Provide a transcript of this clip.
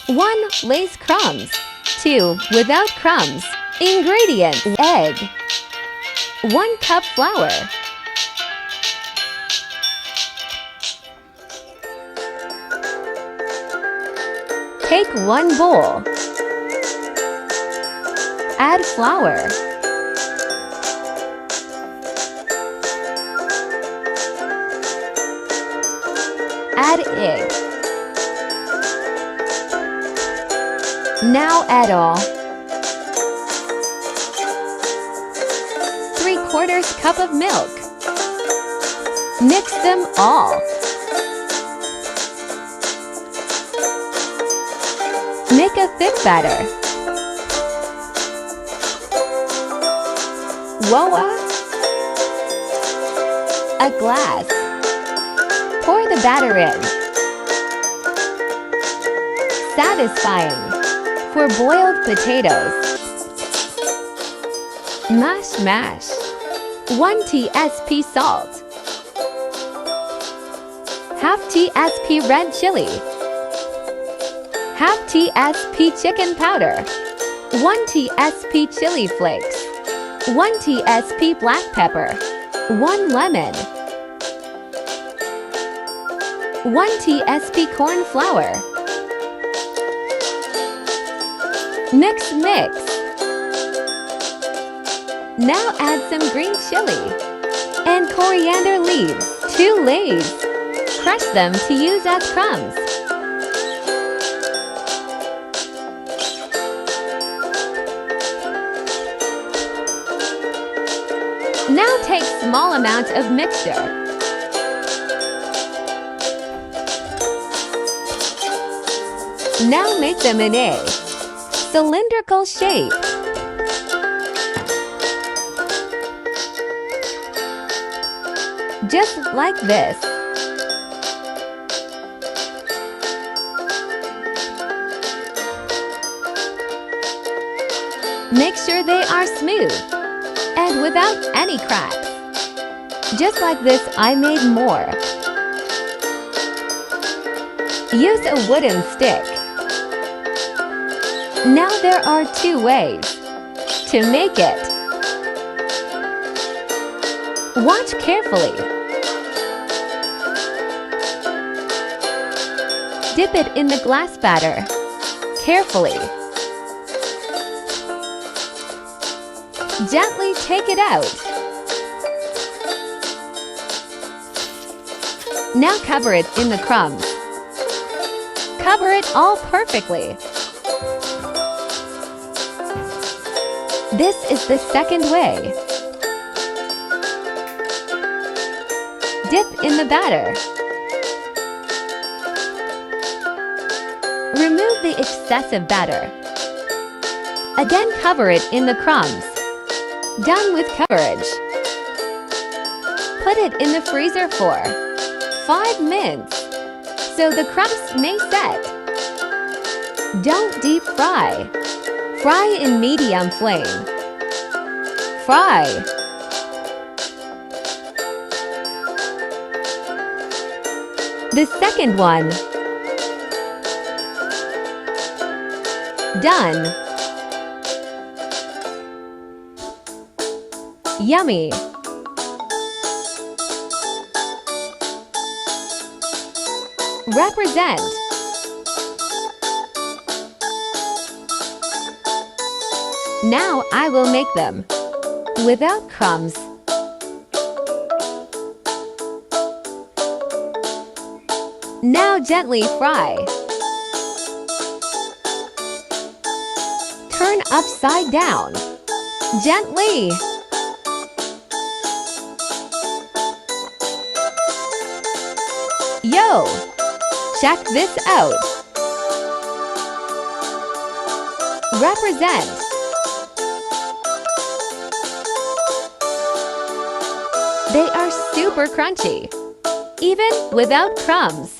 1 Lay's crumbs. 2 without crumbs. Ingredients: egg, 1 cup flour, take 1 bowl, add flour, add egg. Now add all. 3/4 cup of milk. Mix them all. Make a thick batter. Voila! A glass. Pour the batter in. Satisfying for boiled potatoes. Mash. 1 tsp salt. Half tsp red chili. Half tsp chicken powder. 1 tsp chili flakes. 1 tsp black pepper. 1 lemon. 1 tsp corn flour. Mix. Now add some green chili and coriander leaves. 2 Lays. Crush them to use as crumbs. Now take small amount of mixture. Now make them in a cylindrical shape. Just like this. Make sure they are smooth and without any cracks. Just like this, I made more. Use a wooden stick. Now there are 2 ways to make it. Watch carefully. Dip it in the glass batter carefully. Gently take it out. Now cover it in the crumbs. Cover it all perfectly. This is the second way. Dip in the batter. Remove the excessive batter. Again, cover it in the crumbs. Done with coverage. Put it in the freezer for 5 minutes so the crumbs may set. Don't deep fry. Fry in medium flame. Fry. The second one. Done. Yummy. Represent. Now I will make them without crumbs. Now gently fry. Turn upside down. Gently. Yo! Check this out. Represent. They are super crunchy, even without crumbs.